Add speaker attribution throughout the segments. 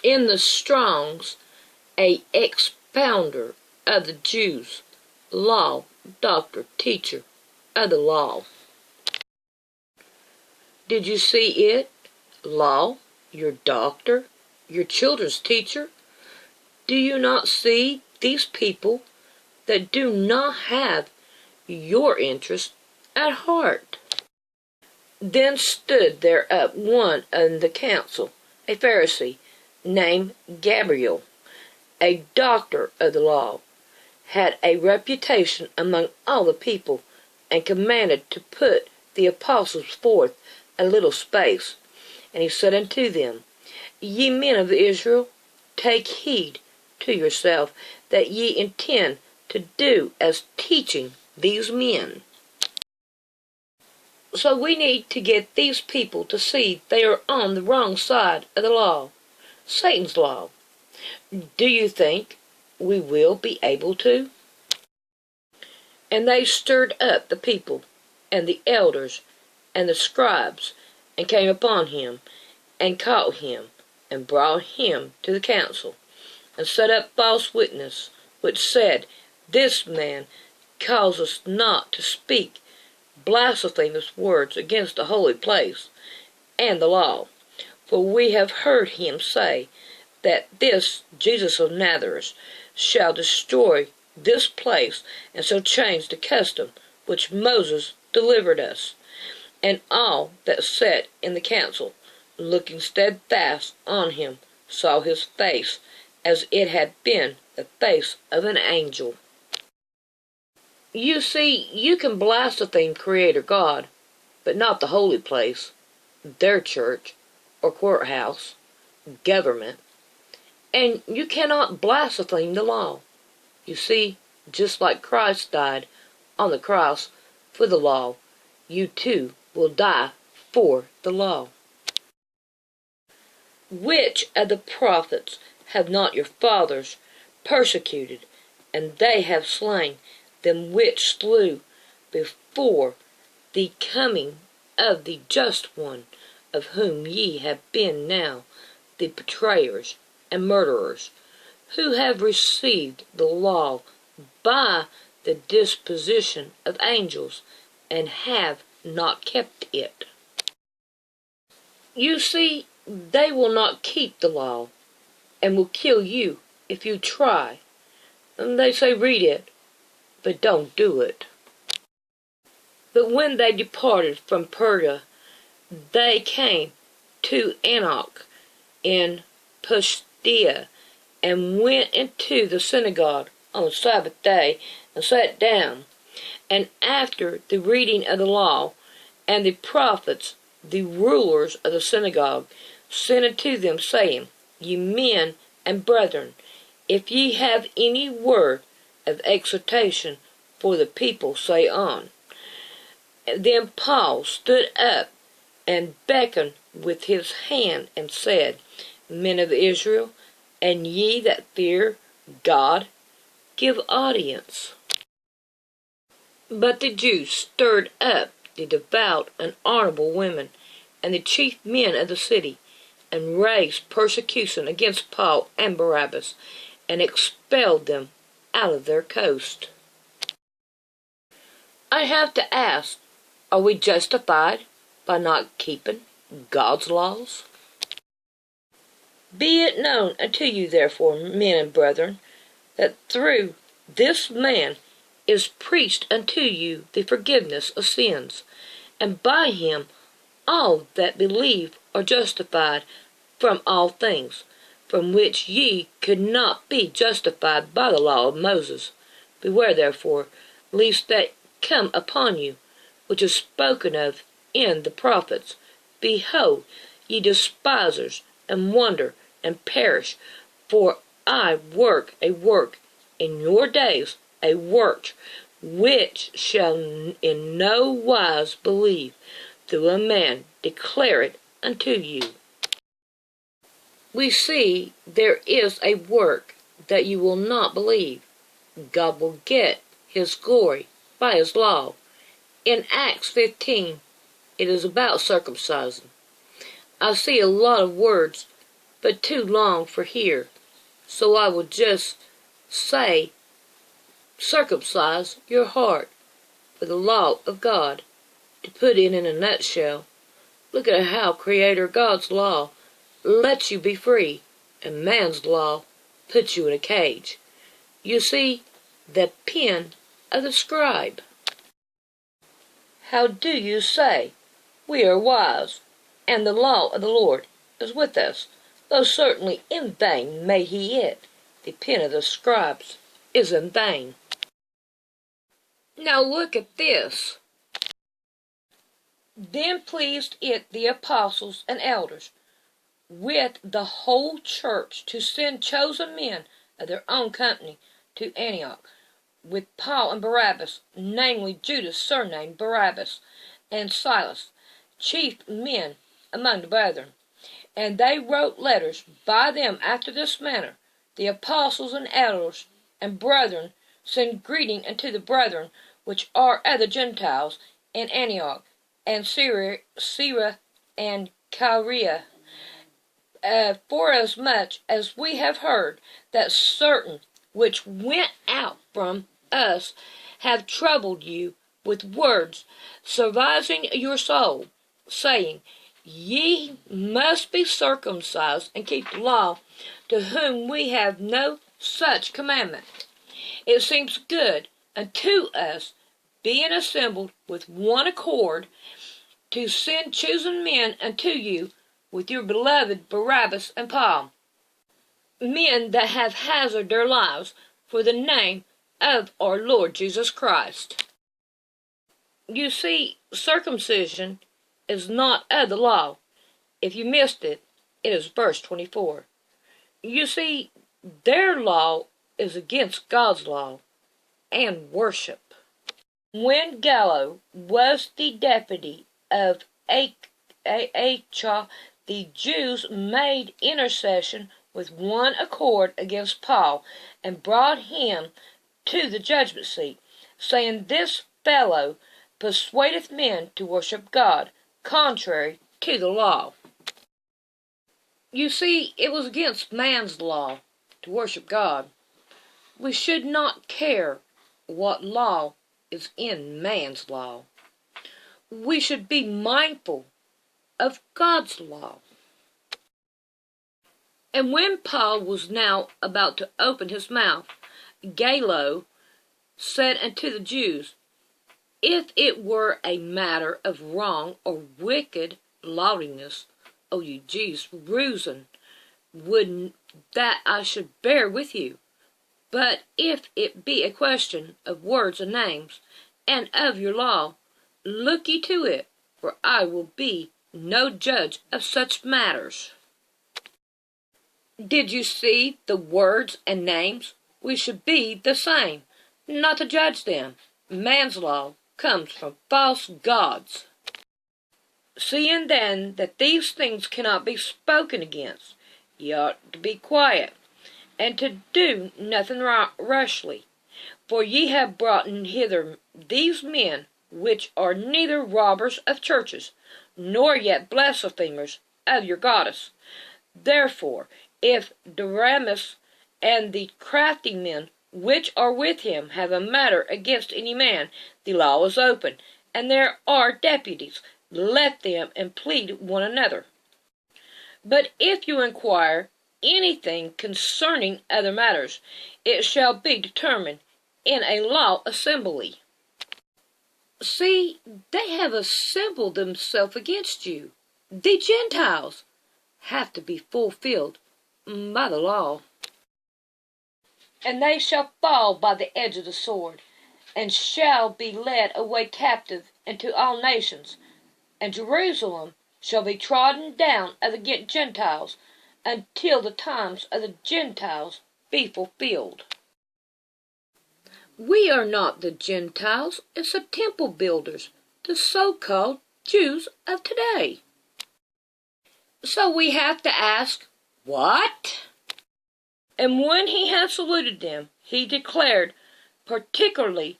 Speaker 1: in the Strong's, a expounder of the Jews' law, doctor, teacher of the law. Did you see it? Law, your doctor, your children's teacher? Do you not see these people that do not have your interest at heart? Then stood there up one in the council, a Pharisee, named Gamaliel, a doctor of the law, had a reputation among all the people, and commanded to put the apostles forth a little space. And he said unto them, Ye men of Israel, take heed to yourself that ye intend to do as teaching these men. So we need to get these people to see they are on the wrong side of the law, Satan's law. Do you think we will be able to? And they stirred up the people, and the elders, and the scribes, and came upon him, and caught him, and brought him to the council, and set up false witness, which said, This man caused us not to speak blasphemous words against the holy place and the law. For we have heard him say that this Jesus of Nazareth shall destroy this place, and shall change the custom which Moses delivered us. And all that sat in the council, looking steadfast on him, saw his face as it had been the face of an angel. You see, you can blaspheme Creator God, but not the holy place, their church, or courthouse, government. And you cannot blaspheme the law. You see, just like Christ died on the cross for the law, you too will die for the law. Which of the prophets have not your fathers persecuted, and they have slain them which slew before the coming of the just one, of whom ye have been now the betrayers and murderers, who have received the law by the disposition of angels, and have not kept it. You see, they will not keep the law, and will kill you if you try. And they say read it, but don't do it. But when they departed from Perga, they came to Antioch in Pisidia, and went into the synagogue on the Sabbath day, and sat down. And after the reading of the law and the prophets, the rulers of the synagogue sent unto them, saying, Ye men and brethren, if ye have any word of exhortation for the people, say on. Then Paul stood up and beckoned with his hand, and said, Men of Israel, and ye that fear God, give audience. But the Jews stirred up the devout and honorable women, and the chief men of the city, and raised persecution against Paul and Barabbas, and expelled them out of their coast. I have to ask, are we justified by not keeping God's laws? Be it known unto you, therefore, men and brethren, that through this man is preached unto you the forgiveness of sins, and by him all that believe are justified from all things, from which ye could not be justified by the law of Moses. Beware therefore, lest that come upon you, which is spoken of in the prophets. Behold, ye despisers, and wonder, and perish, for I work a work in your days, a work which shall in no wise believe, though a man declare it unto you. We see there is a work that you will not believe. God will get his glory by his law. In Acts 15, it is about circumcision. I see a lot of words but too long for here. So I will just say, circumcise your heart for the law of God. To put it in a nutshell, look at how Creator God's law lets you be free, and man's law puts you in a cage. You see, the pen of the scribe. How do you say, we are wise, and the law of the Lord is with us, though certainly in vain made he it. The pen of the scribes is in vain. Now look at this. Then pleased it the apostles and elders with the whole church to send chosen men of their own company to Antioch, with Paul and Barnabas, namely Judas surnamed Barabbas, and Silas, chief men among the brethren. And they wrote letters by them after this manner. The apostles and elders and brethren send greeting unto the brethren which are of the Gentiles in Antioch, and Syria and Caria, forasmuch as we have heard that certain which went out from us have troubled you with words, servicing your soul, saying, Ye must be circumcised and keep the law, to whom we have no such commandment. It seems good unto us, being assembled with one accord, to send chosen men unto you with your beloved Barabbas and Paul, men that have hazarded their lives for the name of our Lord Jesus Christ. You see, circumcision is not of the law. If you missed it, it is verse 24. You see, their law is against God's law and worship. When Gallo was the deputy of Acha, the Jews made intercession with one accord against Paul, and brought him to the judgment seat, saying, This fellow persuadeth men to worship God, contrary to the law. You see, it was against man's law to worship God. We should not care what law is in man's law. We should be mindful of God's law. And when Paul was now about to open his mouth, Gallo said unto the Jews, If it were a matter of wrong or wicked lawlessness, O you Jews, reason would that I should bear with you. But if it be a question of words and names, and of your law, look ye to it, for I will be no judge of such matters. Did you see the words and names? We should be the same, not to judge them. Man's law comes from false gods. Seeing then that these things cannot be spoken against, ye ought to be quiet, and to do nothing rashly. For ye have brought hither these men, which are neither robbers of churches, nor yet blasphemers of your goddess. Therefore, if Daramus and the crafty men which are with him have a matter against any man, the law is open, and there are deputies. Let them and plead one another. But if you inquire anything concerning other matters, it shall be determined in a law assembly. See, they have assembled themselves against you. The Gentiles have to be fulfilled by the law. And they shall fall by the edge of the sword, and shall be led away captive into all nations, and Jerusalem shall be trodden down of the Gentiles, until the times of the Gentiles be fulfilled. We are not the Gentiles, it's the temple builders, the so-called Jews of today. So we have to ask, what? And when he had saluted them, he declared particularly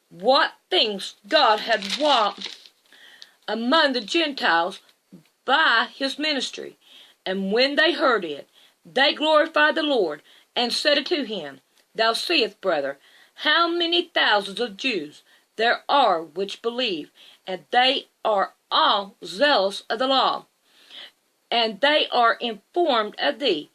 Speaker 1: what things God had wrought among the Gentiles by his ministry, And when they heard it, they glorified the Lord, and said unto him, Thou seest, brother, how many thousands of Jews there are which believe, and they are all zealous of the law. And they are informed of thee,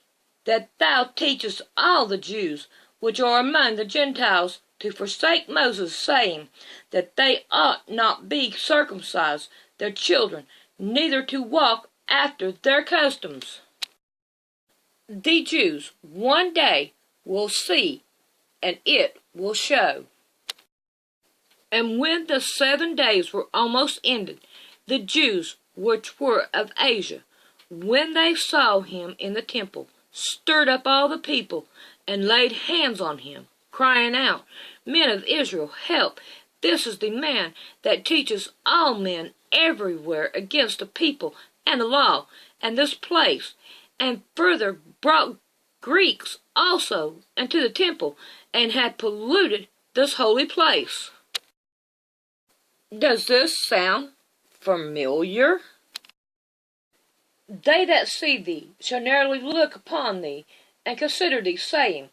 Speaker 1: that thou teachest all the Jews which are among the Gentiles to forsake Moses, saying that they ought not be circumcised their children, neither to walk after their customs. The Jews one day will see, and it will show. And when the 7 days were almost ended, the Jews which were of Asia, when they saw him in the temple, stirred up all the people, and laid hands on him, crying out, Men of Israel, help! This is the man that teaches all men everywhere against the people and the law and this place, and further brought Greeks also into the temple, and had polluted this holy place. Does this sound familiar? They that see thee shall narrowly look upon thee, and consider thee, saying,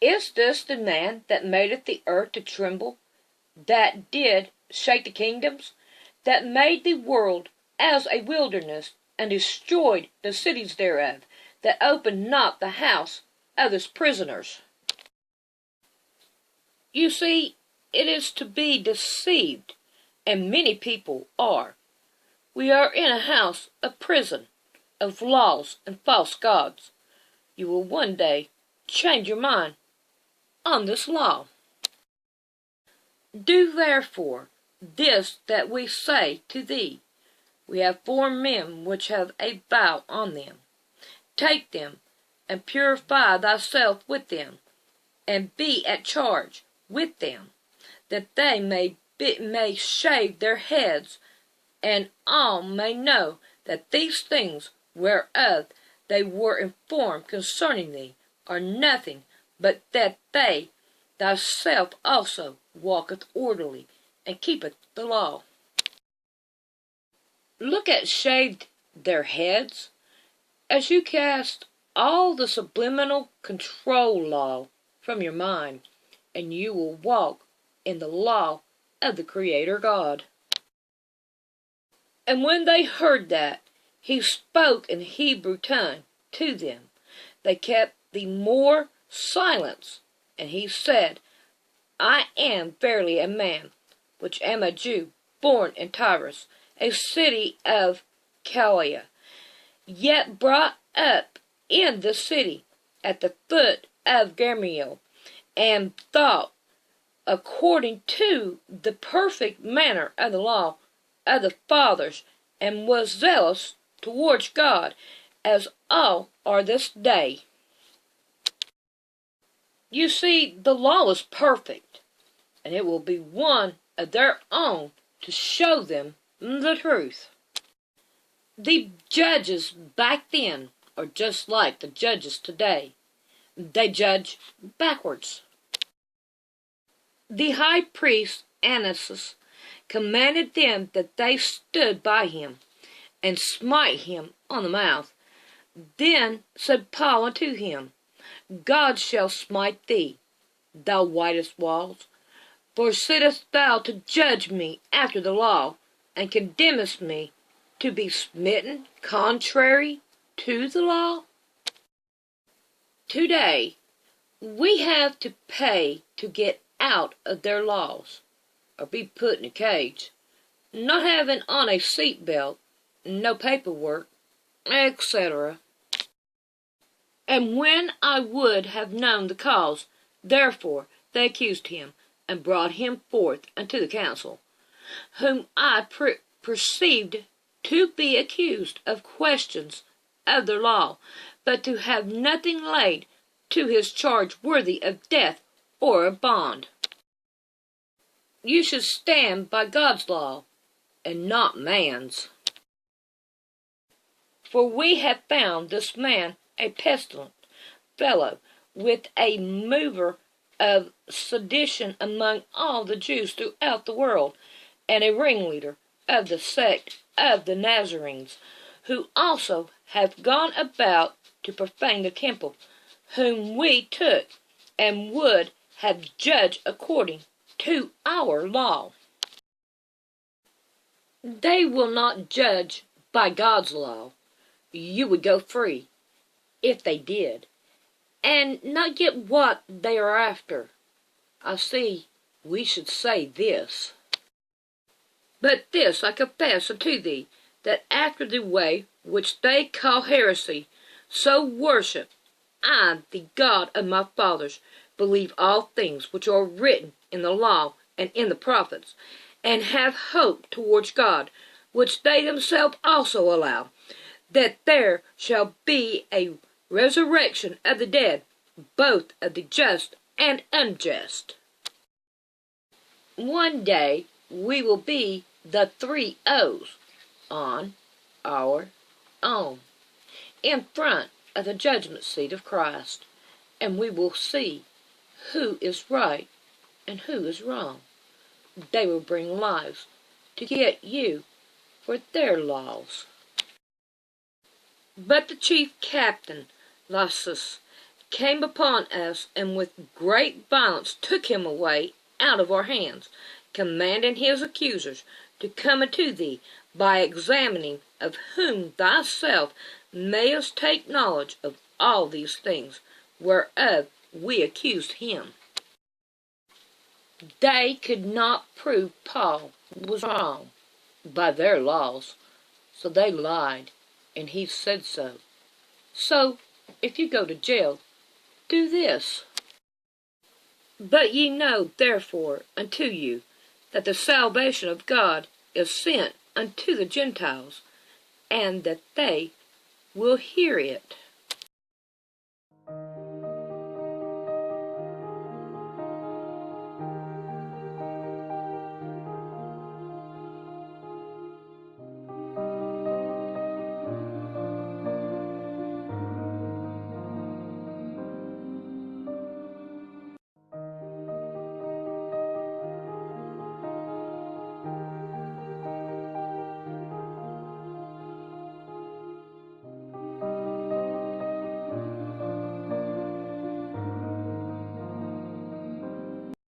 Speaker 1: Is this the man that madeth the earth to tremble, that did shake the kingdoms, that made the world as a wilderness, and destroyed the cities thereof, that opened not the house of his prisoners? You see, it is to be deceived, and many people are. We are in a house of prison, of laws and false gods. You will one day change your mind on this law. Do therefore this that we say to thee. We have 4 men which have a vow on them. Take them, and purify thyself with them, and be at charge with them, that they may shave their heads, and all may know that these things whereof they were informed concerning thee are nothing, but that they thyself also walketh orderly, and keepeth the law. Look at shaved their heads, as you cast all the subliminal control law from your mind, and you will walk in the law of the Creator God. And when they heard that, he spoke in Hebrew tongue to them. They kept the more silence, and he said, I am verily a man, which am a Jew, born in Tyrus, a city of Galilee, yet brought up in the city at the foot of Gamaliel, and thought according to the perfect manner of the law of the fathers, and was zealous towards God, as all are this day. You see, the law is perfect, and it will be one of their own to show them the truth. The judges back then are just like the judges today. They judge backwards. The high priest Annas commanded them that they stood by him, and smite him on the mouth. Then said Paul unto him, God shall smite thee, thou whitest walls. For sittest thou to judge me after the law, and condemnest me to be smitten contrary to the law? Today, we have to pay to get out of their laws, or be put in a cage, not having on a seat belt, no paperwork, etc. And when I would have known the cause, therefore they accused him, and brought him forth unto the council, whom I perceived to be accused of questions of their law, but to have nothing laid to his charge worthy of death or of bond. You should stand by God's law, and not man's. For we have found this man a pestilent fellow, with a mover of sedition among all the Jews throughout the world, and a ringleader of the sect of the Nazarenes, who also have gone about to profane the temple, whom we took, and would have judged according to our law. They will not judge by God's law. You would go free, if they did, and not get what they are after. I see we should say this. But this I confess unto thee, that after the way which they call heresy, so worship I the God of my fathers, believe all things which are written in the law and in the prophets, and have hope towards God, which they themselves also allow, that there shall be a resurrection of the dead, both of the just and unjust. One day we will be the 3 O's on our own, in front of the judgment seat of Christ, and we will see who is right and who is wrong. They will bring lives to get you for their laws. But the chief captain, Lysias, came upon us, and with great violence took him away out of our hands, commanding his accusers to come unto thee, by examining of whom thyself mayest take knowledge of all these things, whereof we accused him. They could not prove Paul was wrong by their laws, so they lied, and he said so. So, if you go to jail, do this. But ye know therefore unto you, that the salvation of God is sent unto the Gentiles, and that they will hear it.